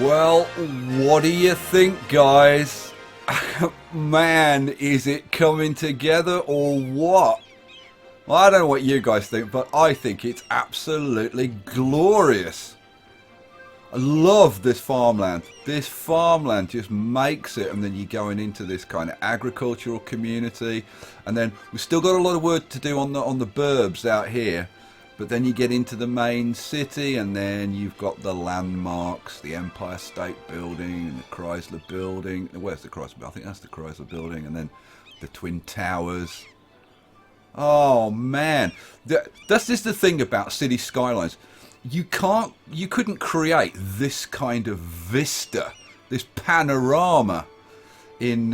Well, what do you think, guys? Man, is it coming together or what? Well, I don't know what you guys think, but I think it's absolutely glorious. I love this farmland. This farmland just makes it, and then you're going into this kind of agricultural community, and then we've still got a lot of work to do on the burbs out here. But then you get into the main city, and then you've got the landmarks, the Empire State Building, and the Chrysler Building. Where's the Chrysler? I think that's the Chrysler Building, and then the Twin Towers. Oh man, that's just the thing about city skylines. You couldn't create this kind of vista, this panorama in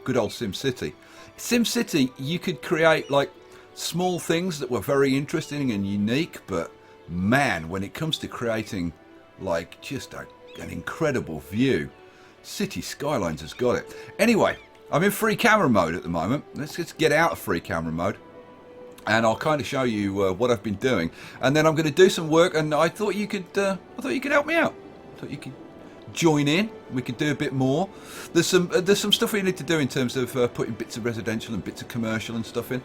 good old SimCity. SimCity, you could create like small things that were very interesting and unique, but man, when it comes to creating like just an incredible view, City Skylines has got it. Anyway, I'm in free camera mode at the moment. Let's just get out of free camera mode, and I'll kind of show you what I've been doing, and then I'm going to do some work. And I thought you could help me out. I thought you could join in. We could do a bit more. There's some stuff we need to do in terms of putting bits of residential and bits of commercial and stuff in.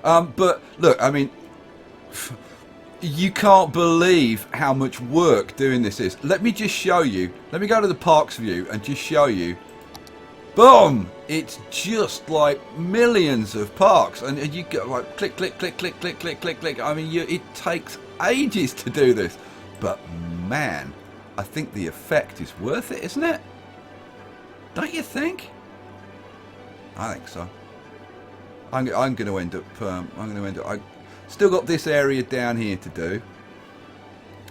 But look, I mean, you can't believe how much work doing this is. Let me just show you. Let me go to the parks view and just show you. Boom! It's just like millions of parks, and you go like click, click, click, click, click, click, click, click. I mean, it takes ages to do this, but man, I think the effect is worth it, isn't it? Don't you think? I think so. I'm going to end up. I still got this area down here to do,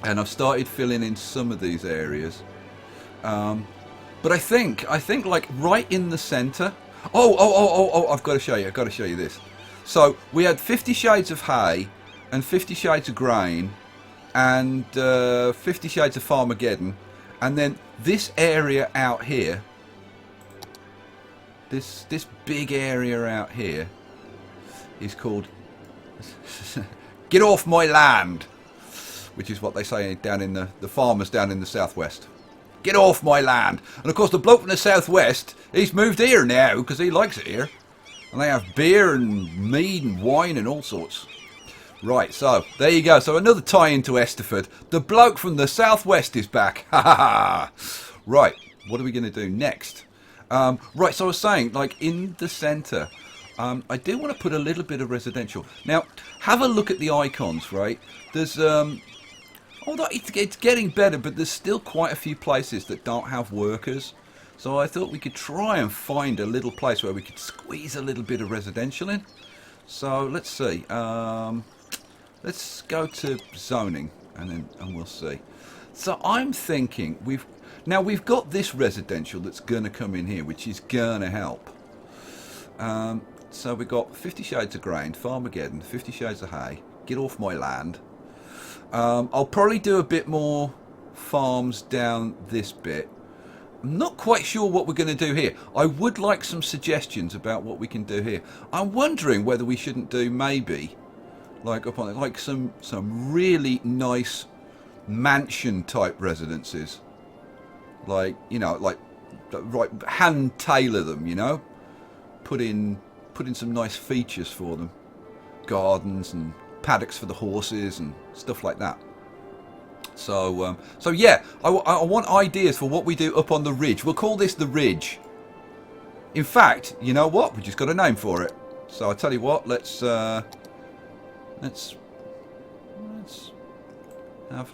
and I've started filling in some of these areas. But I think like right in the centre. Oh! I've got to show you. I've got to show you this. So we had 50 shades of hay, and 50 shades of grain, and 50 shades of Farmageddon, and then this area out here, this big area out here is called "Get Off My Land," which is what they say down in the farmers down in the southwest. Get off my land. And of course the bloke from the southwest, he's moved here now because he likes it here, and they have beer and mead and wine and all sorts. Right, so there you go. So another tie into Esterford. The bloke from the southwest is back. Ha ha ha. Right, what are we going to do next? Right, so I was saying, like in the centre, I do want to put a little bit of residential. Now, have a look at the icons, right? There's, although it's getting better, but there's still quite a few places that don't have workers. So I thought we could try and find a little place where we could squeeze a little bit of residential in. So let's see. Let's go to zoning, and we'll see. So I'm thinking we've got this residential that's going to come in here, which is going to help. So we've got 50 shades of grain, Farmageddon, 50 shades of hay, Get Off My Land. I'll probably do a bit more farms down this bit. I'm not quite sure what we're going to do here. I would like some suggestions about what we can do here. I'm wondering whether we shouldn't do maybe like up on like some really nice mansion type residences, like, you know, like right, hand tailor them, you know, put in some nice features for them, gardens and paddocks for the horses and stuff like that. So yeah, I want ideas for what we do up on the ridge. We'll call this the ridge. In fact, you know what? We just got a name for it. So I tell you what, let's have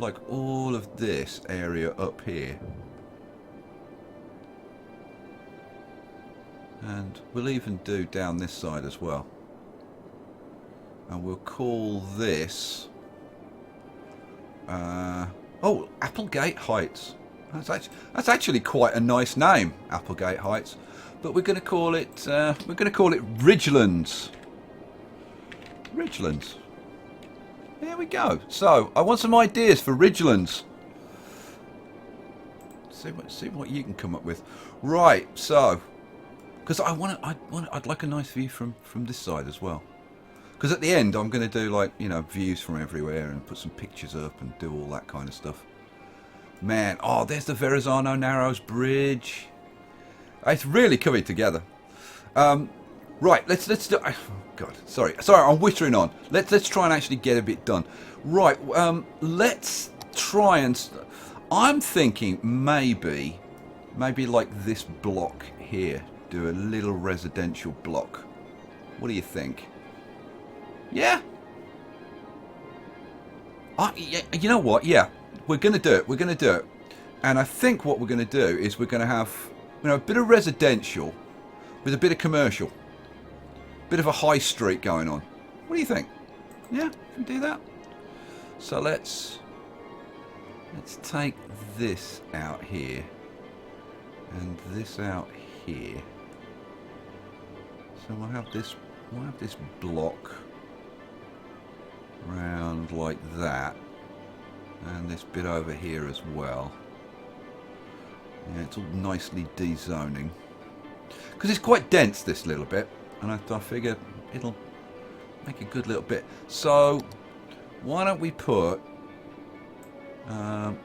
like all of this area up here, and we'll even do down this side as well. And we'll call this Applegate Heights. That's actually quite a nice name, Applegate Heights. But we're going to call it Ridgelands. Ridgelands. There we go. So I want some ideas for Ridgelands. See what you can come up with. Right. So, because I'd like a nice view from this side as well. Because at the end, I'm going to do, like, you know, views from everywhere and put some pictures up and do all that kind of stuff. Man, oh, there's the Verrazano Narrows Bridge. It's really coming together. Right, let's do. Oh God, sorry, I'm whittering on. Let's try and actually get a bit done. Right, let's try and. I'm thinking maybe like this block here. Do a little residential block. What do you think? Yeah. You know what? Yeah, we're gonna do it. We're gonna do it. And I think what we're gonna do is we're gonna have, you know, a bit of residential with a bit of commercial, bit of a high street going on. What do you think? Yeah, can we do that? So let's take this out here and this out here. So we'll have this block round like that, and this bit over here as well. Yeah, it's all nicely dezoning because it's quite dense, this little bit, and I figure it'll make a good little bit. So why don't we put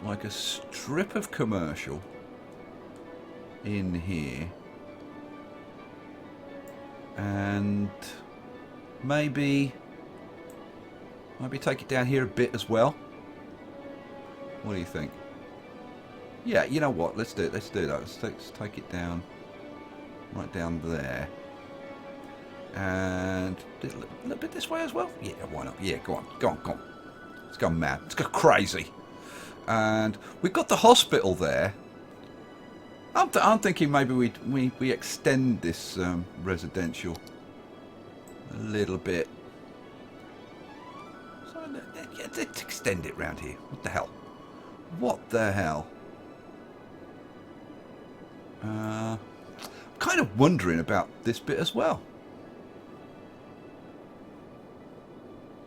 like a strip of commercial in here, and maybe take it down here a bit as well. What do you think? Yeah, you know what? Let's do it. Let's do that. Let's take it down, right down there, and a little bit this way as well. Yeah, why not? Yeah, go on. Let's go mad. Let's go crazy. And we've got the hospital there. I'm thinking maybe we extend this residential a little bit. So let's extend it round here. What the hell? What the hell? I'm kind of wondering about this bit as well.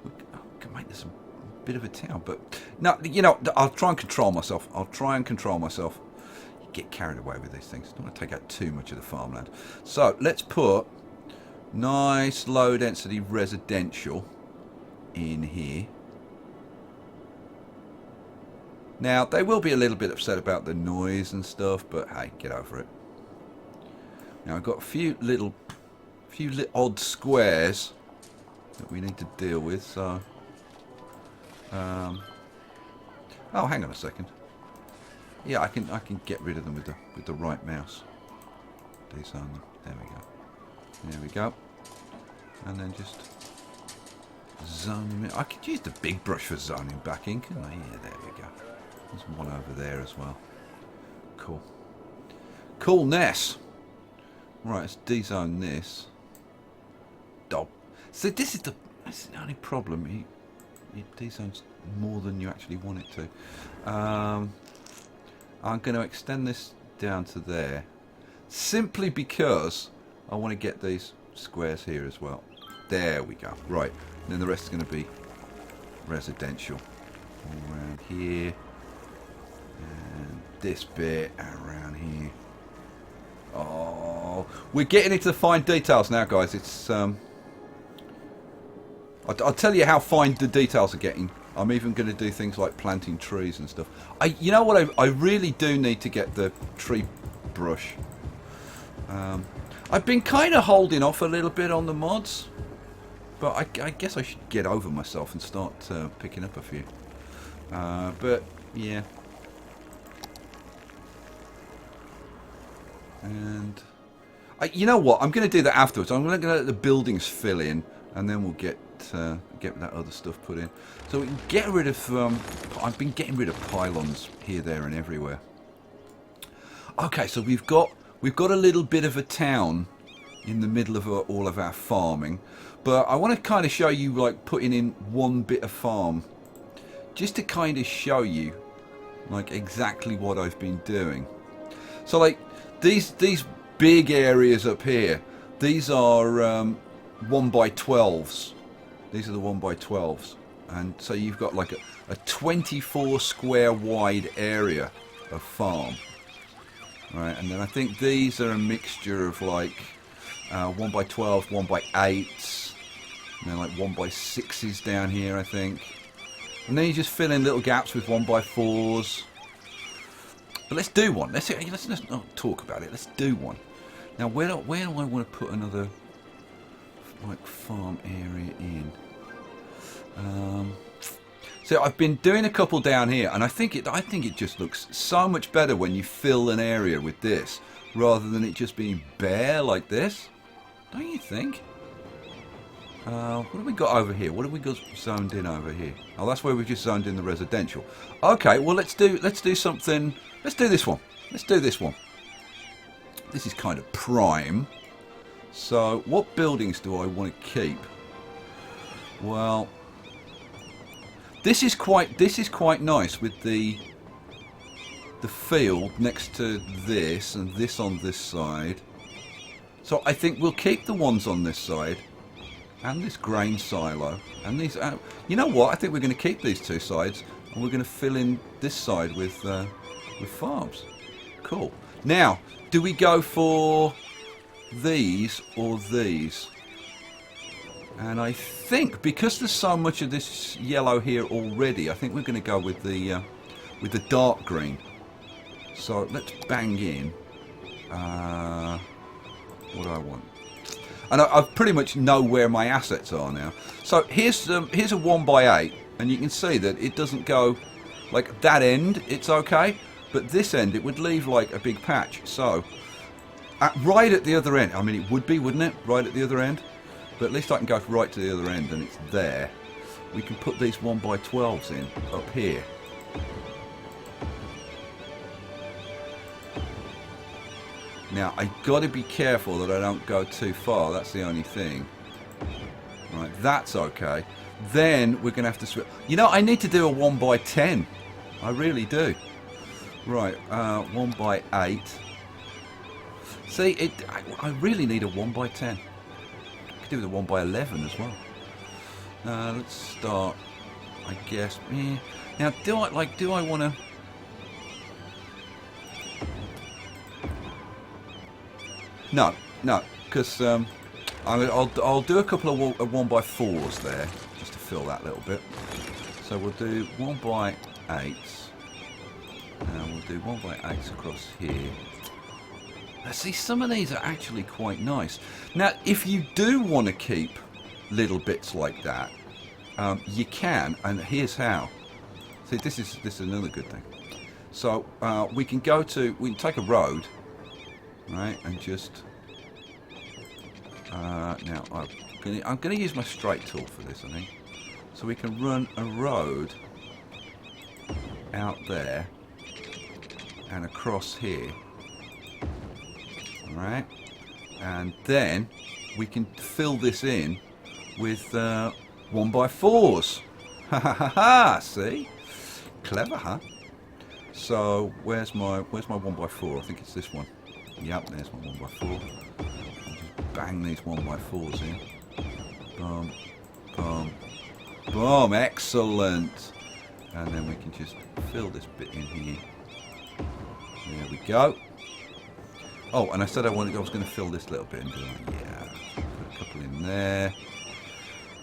We can make this a bit of a town, but no, you know, I'll try and control myself. You get carried away with these things. Don't want to take out too much of the farmland. So let's put nice low density residential in here. Now, they will be a little bit upset about the noise and stuff, but hey, get over it. Now, I've got a few little odd squares that we need to deal with, so... oh, hang on a second. Yeah, I can get rid of them with the right mouse. Dezone them. There we go. And then just zone them in. I could use the big brush for zoning back in, couldn't I? Yeah, there we go. There's one over there as well. Cool. Coolness. Right, let's dezone this. Dob. So that's the only problem. It dezones more than you actually want it to. I'm going to extend this down to there, simply because I want to get these squares here as well. There we go. Right, and then the rest is going to be residential. All around here. And this bit around here. Oh, we're getting into the fine details now, guys. It's I'll tell you how fine the details are getting. I'm even going to do things like planting trees and stuff. You know what? I really do need to get the tree brush. I've been kind of holding off a little bit on the mods, but I guess I should get over myself and start picking up a few. But yeah. And you know what? I'm going to do that afterwards. I'm going to let the buildings fill in, and then we'll get that other stuff put in. So we can get rid of. I've been getting rid of pylons here, there, and everywhere. Okay, so we've got a little bit of a town in the middle of all of our farming, but I want to kind of show you like putting in one bit of farm, just to kind of show you like exactly what I've been doing. So like. These big areas up here, these are 1x12s. These are the 1x12s, and so you've got like a 24 square wide area of farm, right? And then I think these are a mixture of like 1x12, 1x8s, and then like 1x6s down here, I think. And then you just fill in little gaps with 1x4s. But let's do one. Let's not talk about it. Let's do one. Now, where do I want to put another like farm area in? So I've been doing a couple down here, and I think it just looks so much better when you fill an area with this rather than it just being bare like this. Don't you think? What have we got over here? What have we got zoned in over here? Oh, that's where we've just zoned in the residential. Okay, well let's do something. Let's do this one. Let's do this one. This is kind of prime. So, what buildings do I want to keep? Well, this is quite nice with the field next to this and this on this side. So I think we'll keep the ones on this side. And this grain silo, and these. You know what? I think we're going to keep these two sides, and we're going to fill in this side with farms. Cool. Now, do we go for these or these? And I think because there's so much of this yellow here already, I think we're going to go with the dark green. So let's bang in. What do I want? And I pretty much know where my assets are now. So here's a 1x8, and you can see that it doesn't go like that end. It's okay, but this end it would leave like a big patch. So right at the other end, I mean it would be, wouldn't it? Right at the other end, but at least I can go right to the other end, and it's there. We can put these 1x12s in up here. Now, I got to be careful that I don't go too far. That's the only thing. Right, that's okay. Then we're going to have to switch. You know, I need to do a 1x10. I really do. Right, 1x8. See, I really need a 1x10. I could do with a 1x11 as well. Let's start, I guess. Yeah. Now, do I want to... No, because I'll do a couple of 1x4s there, just to fill that little bit. So we'll do 1x8s, and we'll do 1x8s across here. Now, see, some of these are actually quite nice. Now, if you do want to keep little bits like that, you can, and here's how. See, this is another good thing. So we can take a road. Right, and just now I'm going to use my straight tool for this, I think. So we can run a road out there and across here. All right, and then we can fill this in with 1x4s. Ha ha ha ha! See, clever, huh? So where's my 1x4? I think it's this one. Yep, there's my 1x4. I'll just bang these 1x4s in. Boom, boom, boom. Excellent. And then we can just fill this bit in here. There we go. Oh, and I said I was going to fill this little bit in, didn't I? Yeah. Put a couple in there.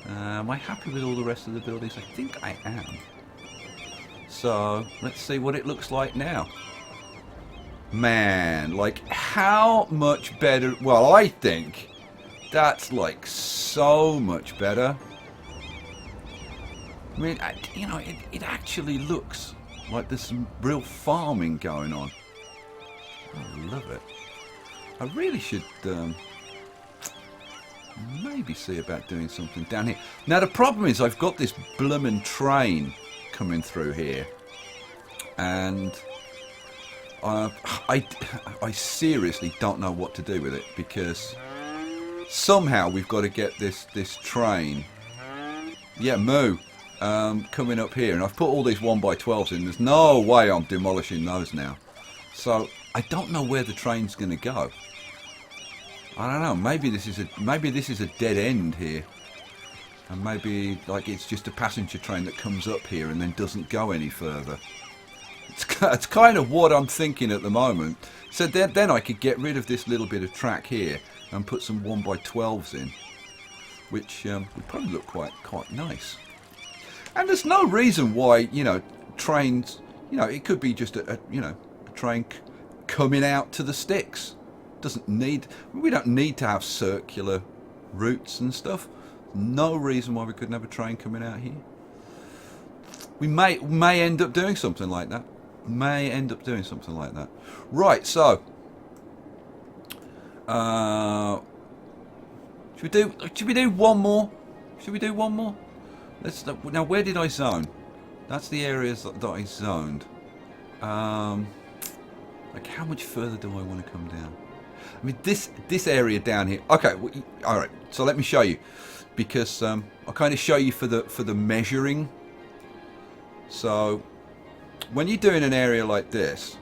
Am I happy with all the rest of the buildings? I think I am. So let's see what it looks like now. Man, like how much better? Well, I think that's like so much better. I mean, you know, it actually looks like there's some real farming going on. I love it. I really should maybe see about doing something down here. Now the problem is I've got this bloomin' train coming through here, and I seriously don't know what to do with it, because somehow we've got to get this train. Yeah, moo. Coming up here, and I've put all these 1x12s in. There's no way I'm demolishing those now. So I don't know where the train's going to go. I don't know. Maybe this is a dead end here, and maybe like it's just a passenger train that comes up here and then doesn't go any further. It's kind of what I'm thinking at the moment. So then I could get rid of this little bit of track here and put some 1x12s in, which would probably look quite nice. And there's no reason why, you know, trains, you know, it could be just a train coming out to the sticks. Doesn't need. We don't need to have circular routes and stuff. No reason why we couldn't have a train coming out here. We may end up doing something like that. Right. So, should we do one more? Let's now. Where did I zone? That's the areas that I zoned. Like, how much further do I want to come down? I mean, this area down here. Okay, well, all right. So let me show you, because I'll kind of show you for the measuring. So when you're doing an area like this,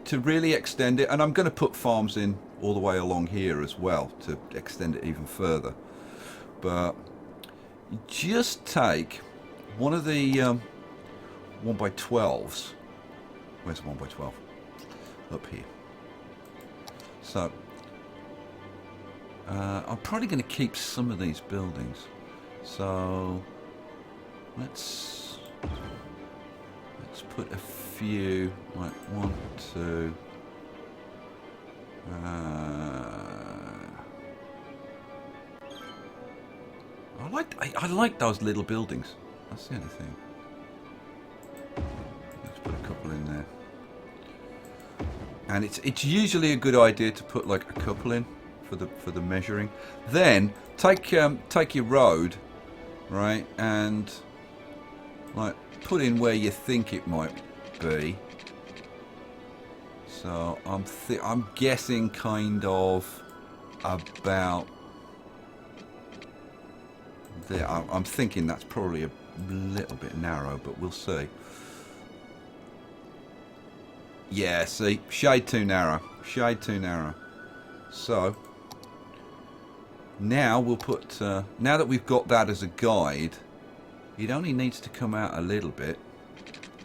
to really extend it, and I'm going to put farms in all the way along here as well to extend it even further. But you just take one of the 1x12s. Where's 1x12? Up here. So I'm probably going to keep some of these buildings. So let's put a few, like 1, 2. I like those little buildings. That's the only thing. Let's put a couple in there. And it's usually a good idea to put like a couple in for the measuring. Then take your road, right, and like put in where you think it might be. So I'm guessing kind of about there. I'm thinking that's probably a little bit narrow, but we'll see. Yeah, see, shade too narrow. So now we'll put. Now that we've got that as a guide, it only needs to come out a little bit.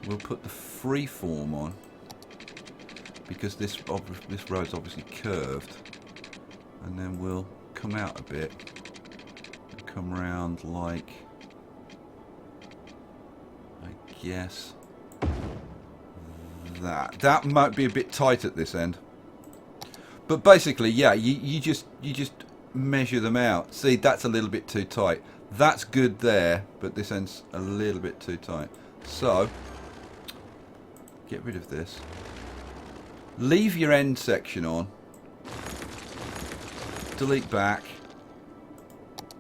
We'll put the freeform on, because this road's obviously curved, and then we'll come out a bit and come round like, I guess that might be a bit tight at this end, but basically, yeah, you just measure them out. See, that's a little bit too tight. That's good there, but this end's a little bit too tight. So get rid of this. Leave your end section on. Delete back.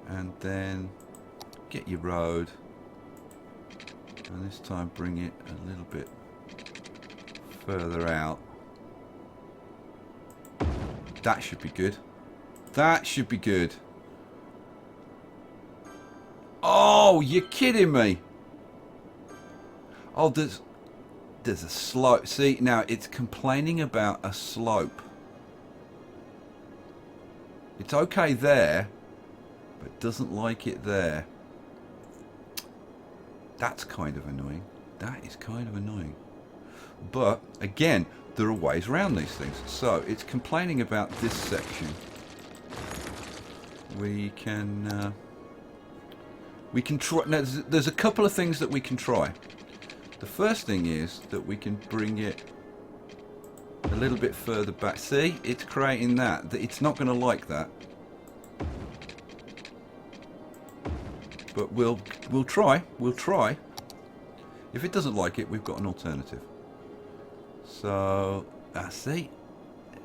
And then get your road. And this time bring it a little bit further out. That should be good. Oh, you're kidding me. Oh, there's a slope. See, now it's complaining about a slope. It's okay there, but it doesn't like it there. That's kind of annoying. That is kind of annoying. But again, there are ways around these things. So it's complaining about this section. We can try. Now, there's a couple of things that we can try. The first thing is that we can bring it a little bit further back. See, it's creating that. It's not going to like that. But we'll try. If it doesn't like it, we've got an alternative. So, see,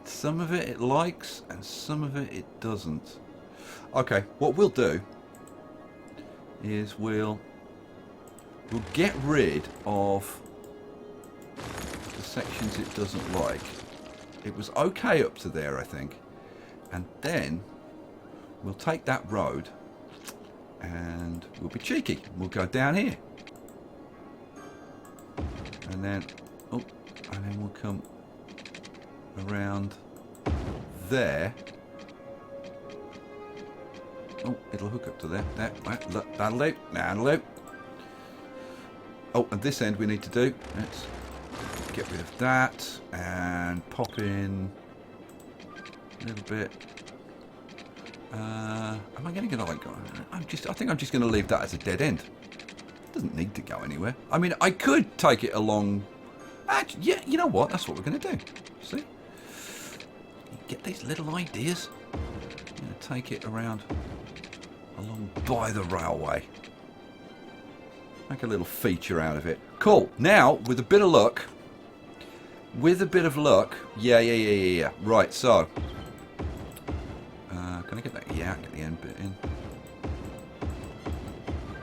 some of it likes and some of it doesn't. Okay, what we'll do is we'll get rid of the sections it doesn't like. It was okay up to there, I think. And then we'll take that road and we'll be cheeky. We'll go down here. And then, we'll come around there. Oh, it'll hook up to there. That'll do. Oh, and this end we need to do. Let's get rid of that and pop in a little bit. Am I going to like? I think I'm just going to leave that as a dead end. It doesn't need to go anywhere. I mean, I could take it along Actually, yeah, you know what? That's what we're going to do. See? You get these little ideas. I'm going to take it around along by the railway. Make a little feature out of it. Cool. Now, with a bit of luck. Yeah. Right, so. Can I get that? Yeah, get the end bit in.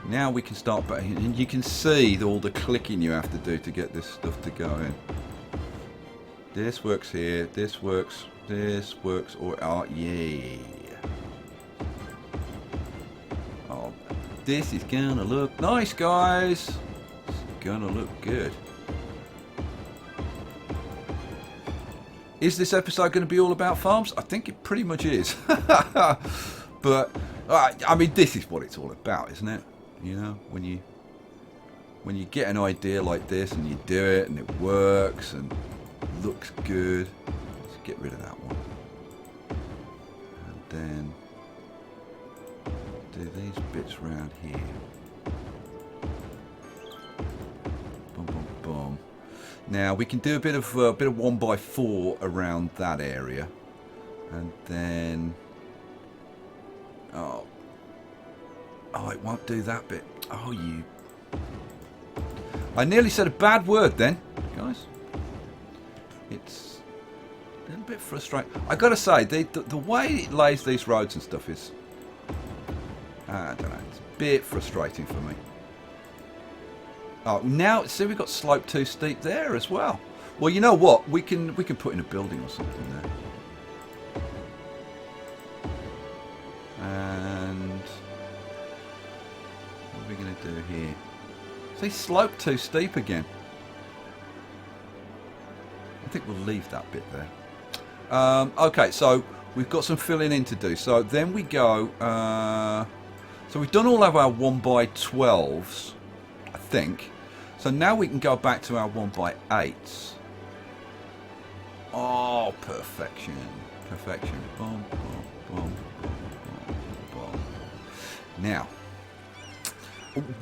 Now we can start, and you can see all the clicking you have to do to get this stuff to go in. This works here, this works, or, oh, yeah. Oh, this is gonna look nice, guys. It's gonna look good. Is this episode going to be all about farms? I think it pretty much is. But, I mean, this is what it's all about, isn't it? You know, when you get an idea like this and you do it and it works and looks good. Let's get rid of that one. And then do these bits around here. Boom, boom, boom. Now we can do a bit of 1x4 around that area, and then oh, it won't do that bit. Oh, you! I nearly said a bad word then, guys. It's a little bit frustrating. I gotta say, the way it lays these roads and stuff is, I don't know, it's a bit frustrating for me. Oh, now see we've got slope too steep there as well. Well, you know what? We can put in a building or something there. And what are we going to do here? See, slope too steep again. I think we'll leave that bit there. Okay, so we've got some filling in to do. So then we go. So we've done all of our 1x12s. I think. So now we can go back to our 1x8s. Oh, perfection. Perfection. Boom, boom, boom, boom, boom, boom. Now,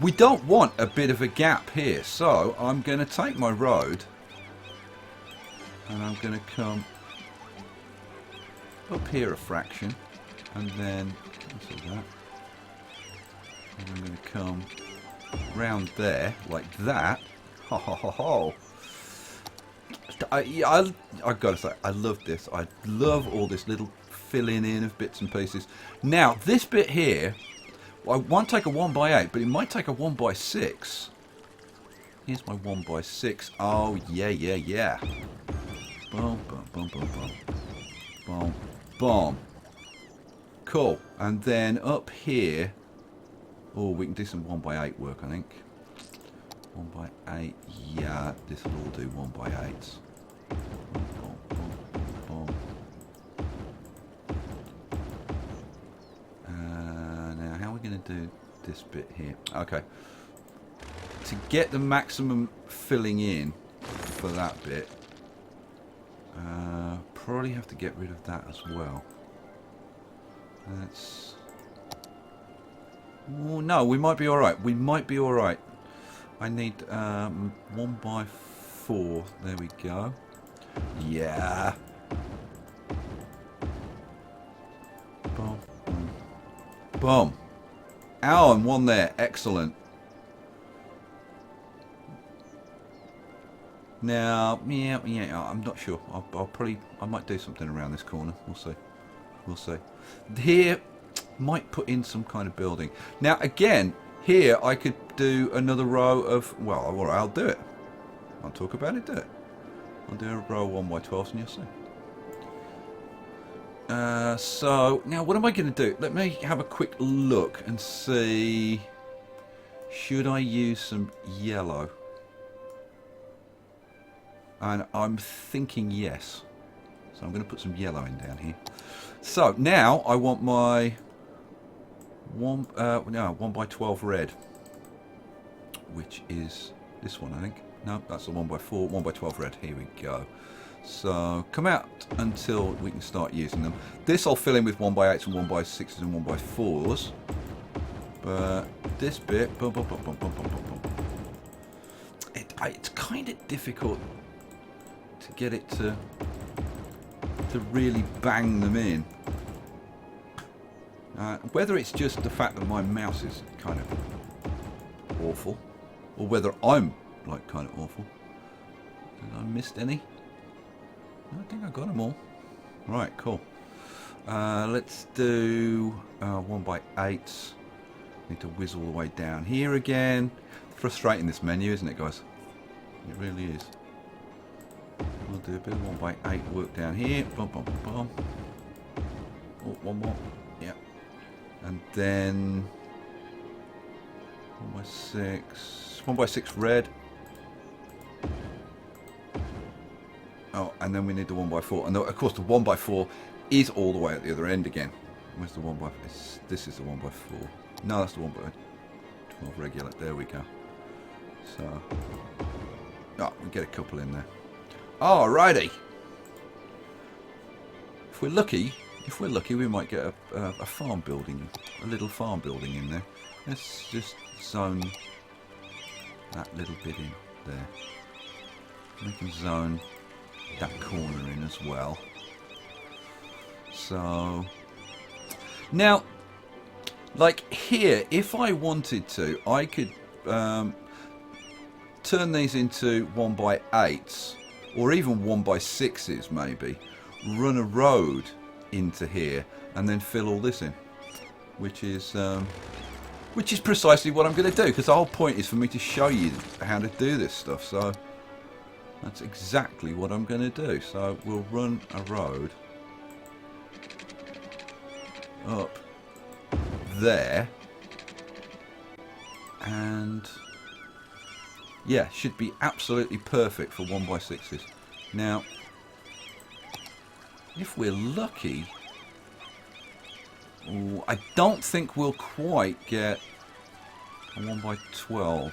we don't want a bit of a gap here. So I'm going to take my road and I'm going to come up here a fraction. And then, cancel that. And I'm going to come round there like that. Ho ho ho ho. I gotta say, I love this. I love all this little filling in of bits and pieces. Now this bit here, I won't take a 1x8, but it might take a 1x6. Here's my 1x6. Oh yeah. Boom, boom, boom, boom, boom, boom, boom. Cool. And then up here. Oh, we can do some 1x8 work, I think. 1x8, yeah, this will all do 1x8s. Boom, boom, boom, boom. Now, how are we going to do this bit here? Okay. To get the maximum filling in for that bit, probably have to get rid of that as well. Let's... Oh, no, we might be alright. We might be alright. I need 1x4. There we go. Yeah. Boom. Boom. Boom. Ow, and one there. Excellent. Now, yeah, I'm not sure. I might do something around this corner. We'll see. We'll see. Here... might put in some kind of building. Now again, here I could do another row of, well, alright, I'll do it. I'll talk about it, do it. I'll do a row of 1x12s and you'll see. So, now what am I going to do? Let me have a quick look and see, should I use some yellow? And I'm thinking yes. So I'm going to put some yellow in down here. So now I want my 1x12 red, which is this one, I think. No, that's a 1x4, 1x12 red. Here we go. So come out until we can start using them. This I'll fill in with 1x8s and 1x6s and 1x4s. But this bit, it's kind of difficult to get it to really bang them in. Whether it's just the fact that my mouse is kind of awful, or whether I'm like kind of awful. Did I missed any? I think I got them all. Right, cool. Let's do 1x8. Need to whiz all the way down here again. Frustrating, this menu, isn't it, guys? It really is. We'll do a bit of 1x8 work down here. Boom, boom, boom. Oh, one more. Yeah. And then 1x6. 1x6 red. Oh, and then we need the 1x4. And of course, the 1x4 is all the way at the other end again. Where's the 1x4? This is the 1x4. No, that's the 1x12 regular. There we go. So, oh, we get a couple in there. Alrighty. If we're lucky, we might get a farm building, a little farm building in there. Let's just zone that little bit in there. We can zone that corner in as well. So now, like here, if I wanted to, I could turn these into 1x8s or even 1x6s maybe, run a road into here and then fill all this in, which is precisely what I'm going to do, because the whole point is for me to show you how to do this stuff. So that's exactly what I'm going to do. So we'll run a road up there, and yeah, should be absolutely perfect for 1x6s. Now, if we're lucky, I don't think we'll quite get a 1x12.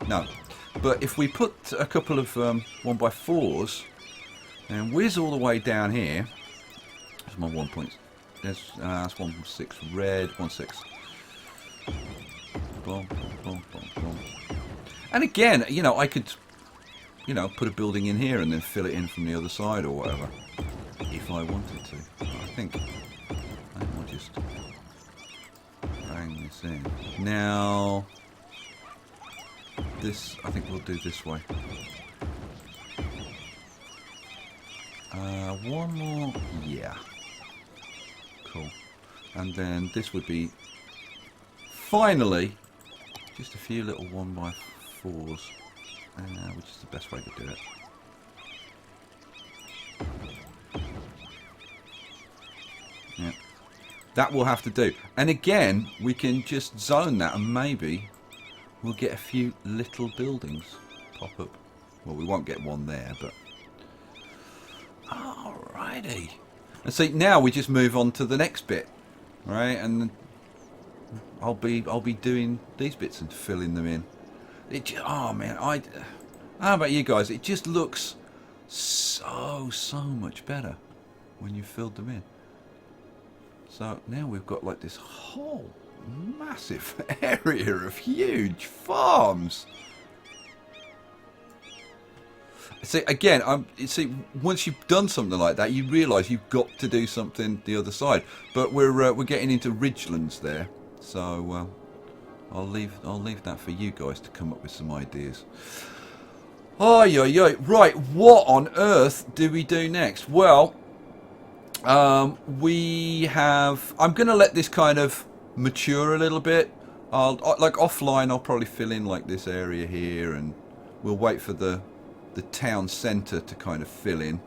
No, but if we put a couple of 1x4s and whiz all the way down here, that's my 1 point. That's 1.6 red, 1.6. Boom, boom, boom, boom. And again, you know, I could, you know, put a building in here and then fill it in from the other side or whatever, if I wanted to. I think we'll just bang this in. Now, this, I think we'll do this way. One more, yeah. Cool. And then this would be finally just a few little 1x4s, which is the best way to do it. Yeah, that will have to do. And again, we can just zone that and maybe we'll get a few little buildings pop up. Well, we won't get one there, but alrighty. And see, now we just move on to the next bit, right? And I'll be doing these bits and filling them in. Oh man, how about you guys? It just looks so much better when you filled them in. So now we've got like this whole massive area of huge farms. See, again, once you've done something like that, you realise you've got to do something the other side. But we're getting into ridgelands there, so I'll leave that for you guys to come up with some ideas. Oh, yeah. Right, what on earth do we do next? Well, we have. I'm going to let this kind of mature a little bit. Like offline, I'll probably fill in like this area here, and we'll wait for the town centre to kind of fill in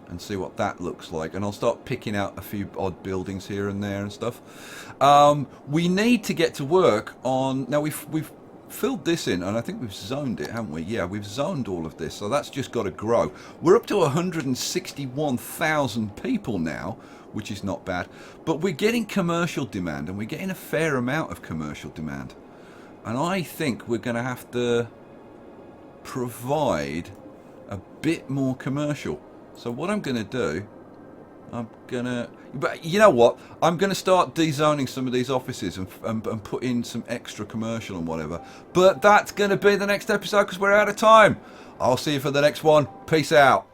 and see what that looks like, and I'll start picking out a few odd buildings here and there and stuff. We need to get to work on, now we've filled this in, and I think we've zoned it, haven't we? Yeah, we've zoned all of this, so that's just got to grow. We're up to 161,000 people now, which is not bad, but we're getting commercial demand, and we're getting a fair amount of commercial demand, and I think we're going to have to provide a bit more commercial. So what I'm going to do, but you know what, I'm going to start dezoning some of these offices and put in some extra commercial and whatever, but that's going to be the next episode because we're out of time. I'll see you for the next one. Peace out.